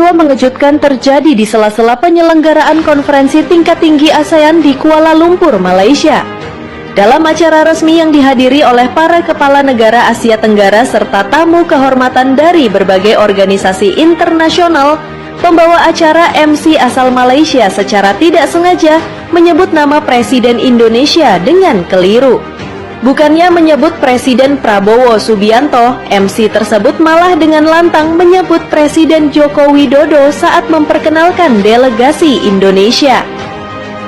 Peristiwa mengejutkan terjadi di sela-sela penyelenggaraan konferensi tingkat tinggi ASEAN di Kuala Lumpur, Malaysia. Dalam acara resmi yang dihadiri oleh para kepala negara Asia Tenggara serta tamu kehormatan dari berbagai organisasi internasional, pembawa acara MC asal Malaysia secara tidak sengaja menyebut nama Presiden Indonesia dengan keliru. Bukannya menyebut Presiden Prabowo Subianto, MC tersebut malah dengan lantang menyebut Presiden Joko Widodo saat memperkenalkan delegasi Indonesia.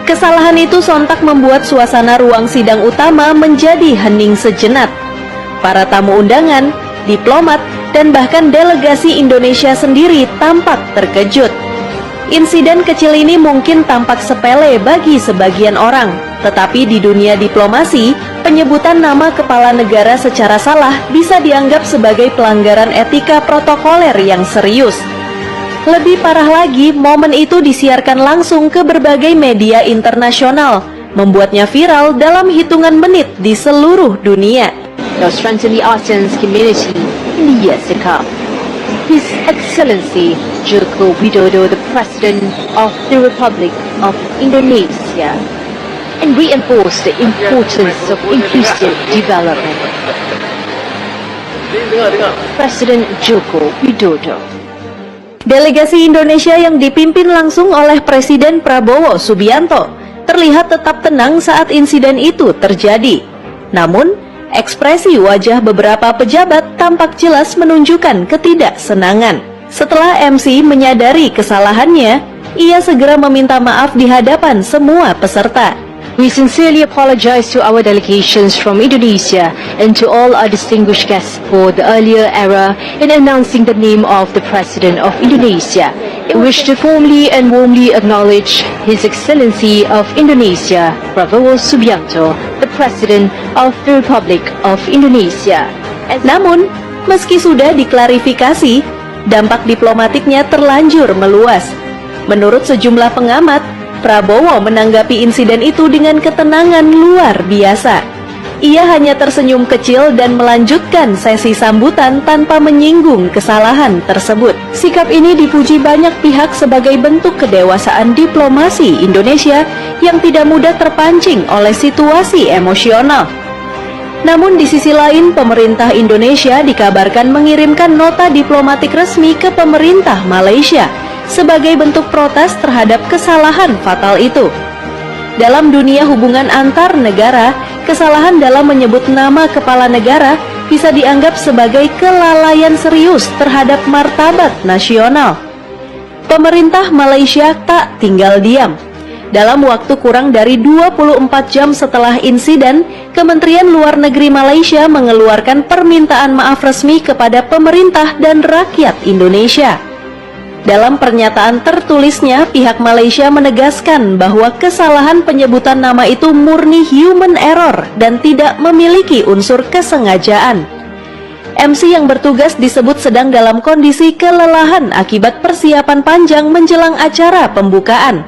Kesalahan itu sontak membuat suasana ruang sidang utama menjadi hening sejenak. Para tamu undangan, diplomat, dan bahkan delegasi Indonesia sendiri tampak terkejut. Insiden kecil ini mungkin tampak sepele bagi sebagian orang, tetapi di dunia diplomasi, penyebutan nama kepala negara secara salah bisa dianggap sebagai pelanggaran etika protokoler yang serius. Lebih parah lagi, momen itu disiarkan langsung ke berbagai media internasional, membuatnya viral dalam hitungan menit di seluruh dunia. To strengthen the ASEAN community in the years to come. His Excellency Joko Widodo, the President of the Republic of Indonesia, and reinforce the importance of inclusive development. Presiden Joko Widodo. Delegasi Indonesia yang dipimpin langsung oleh Presiden Prabowo Subianto terlihat tetap tenang saat insiden itu terjadi. Namun, ekspresi wajah beberapa pejabat tampak jelas menunjukkan ketidaksenangan. Setelah MC menyadari kesalahannya, ia segera meminta maaf di hadapan semua peserta. We sincerely apologize to our delegations from Indonesia and to all our distinguished guests for the earlier error in announcing the name of the President of Indonesia. I wish to formally and warmly acknowledge His Excellency of Indonesia, Prabowo Subianto, the President of the Republic of Indonesia. Namun, meski sudah diklarifikasi, dampak diplomatiknya terlanjur meluas. Menurut sejumlah pengamat, Prabowo menanggapi insiden itu dengan ketenangan luar biasa. Ia hanya tersenyum kecil dan melanjutkan sesi sambutan tanpa menyinggung kesalahan tersebut. Sikap ini dipuji banyak pihak sebagai bentuk kedewasaan diplomasi Indonesia yang tidak mudah terpancing oleh situasi emosional. Namun di sisi lain, pemerintah Indonesia dikabarkan mengirimkan nota diplomatik resmi ke pemerintah Malaysia sebagai bentuk protes terhadap kesalahan fatal itu. Dalam dunia hubungan antar negara, kesalahan dalam menyebut nama kepala negara bisa dianggap sebagai kelalaian serius terhadap martabat nasional. Pemerintah Malaysia tak tinggal diam. Dalam waktu kurang dari 24 jam setelah insiden, Kementerian Luar Negeri Malaysia mengeluarkan permintaan maaf resmi kepada pemerintah dan rakyat Indonesia. Dalam pernyataan tertulisnya, pihak Malaysia menegaskan bahwa kesalahan penyebutan nama itu murni human error dan tidak memiliki unsur kesengajaan. MC yang bertugas disebut sedang dalam kondisi kelelahan akibat persiapan panjang menjelang acara pembukaan.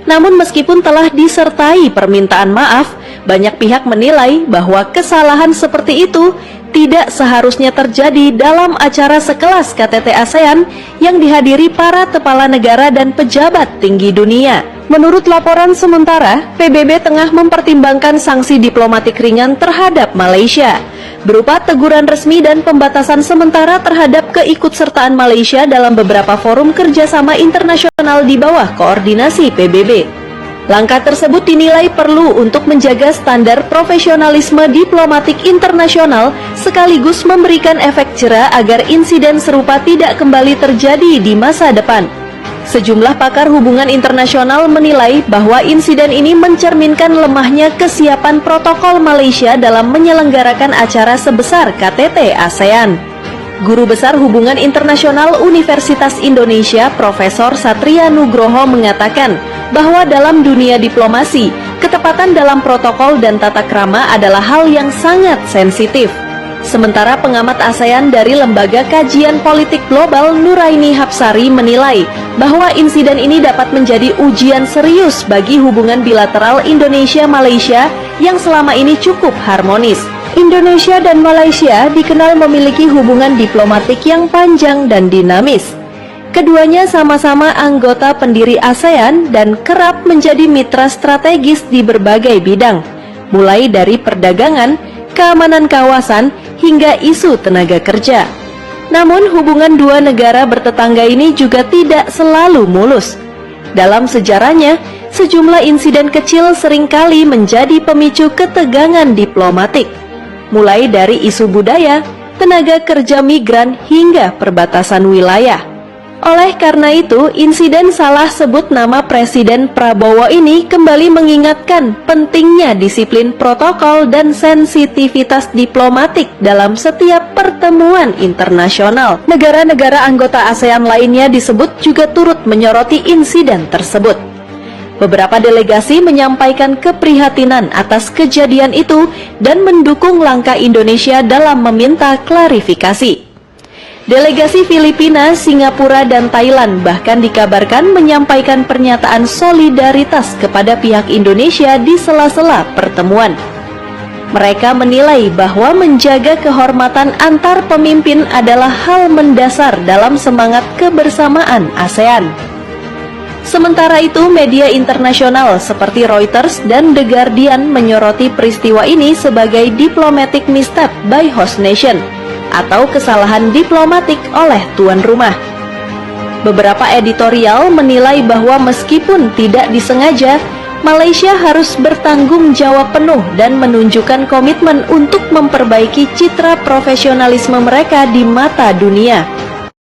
Namun meskipun telah disertai permintaan maaf, banyak pihak menilai bahwa kesalahan seperti itu tidak seharusnya terjadi dalam acara sekelas KTT ASEAN yang dihadiri para kepala negara dan pejabat tinggi dunia. Menurut laporan sementara, PBB tengah mempertimbangkan sanksi diplomatik ringan terhadap Malaysia, berupa teguran resmi dan pembatasan sementara terhadap keikutsertaan Malaysia dalam beberapa forum kerjasama internasional di bawah koordinasi PBB. Langkah tersebut dinilai perlu untuk menjaga standar profesionalisme diplomatik internasional sekaligus memberikan efek jera agar insiden serupa tidak kembali terjadi di masa depan. Sejumlah pakar hubungan internasional menilai bahwa insiden ini mencerminkan lemahnya kesiapan protokol Malaysia dalam menyelenggarakan acara sebesar KTT ASEAN. Guru Besar Hubungan Internasional Universitas Indonesia, Profesor Satria Nugroho mengatakan bahwa dalam dunia diplomasi, ketepatan dalam protokol dan tata krama adalah hal yang sangat sensitif. Sementara pengamat ASEAN dari Lembaga Kajian Politik Global Nuraini Hapsari menilai bahwa insiden ini dapat menjadi ujian serius bagi hubungan bilateral Indonesia-Malaysia yang selama ini cukup harmonis. Indonesia dan Malaysia dikenal memiliki hubungan diplomatik yang panjang dan dinamis. Keduanya sama-sama anggota pendiri ASEAN dan kerap menjadi mitra strategis di berbagai bidang, mulai dari perdagangan, keamanan kawasan, hingga isu tenaga kerja. Namun hubungan dua negara bertetangga ini juga tidak selalu mulus. Dalam sejarahnya, sejumlah insiden kecil seringkali menjadi pemicu ketegangan diplomatik, mulai dari isu budaya, tenaga kerja migran, hingga perbatasan wilayah. Oleh karena itu, insiden salah sebut nama Presiden Prabowo ini kembali mengingatkan pentingnya disiplin protokol dan sensitivitas diplomatik dalam setiap pertemuan internasional. Negara-negara anggota ASEAN lainnya disebut juga turut menyoroti insiden tersebut. Beberapa delegasi menyampaikan keprihatinan atas kejadian itu dan mendukung langkah Indonesia dalam meminta klarifikasi. Delegasi Filipina, Singapura, dan Thailand bahkan dikabarkan menyampaikan pernyataan solidaritas kepada pihak Indonesia di sela-sela pertemuan. Mereka menilai bahwa menjaga kehormatan antar pemimpin adalah hal mendasar dalam semangat kebersamaan ASEAN. Sementara itu, media internasional seperti Reuters dan The Guardian menyoroti peristiwa ini sebagai diplomatic misstep by host nation, atau kesalahan diplomatik oleh tuan rumah. Beberapa editorial menilai bahwa meskipun tidak disengaja, Malaysia harus bertanggung jawab penuh dan menunjukkan komitmen untuk memperbaiki citra profesionalisme mereka di mata dunia.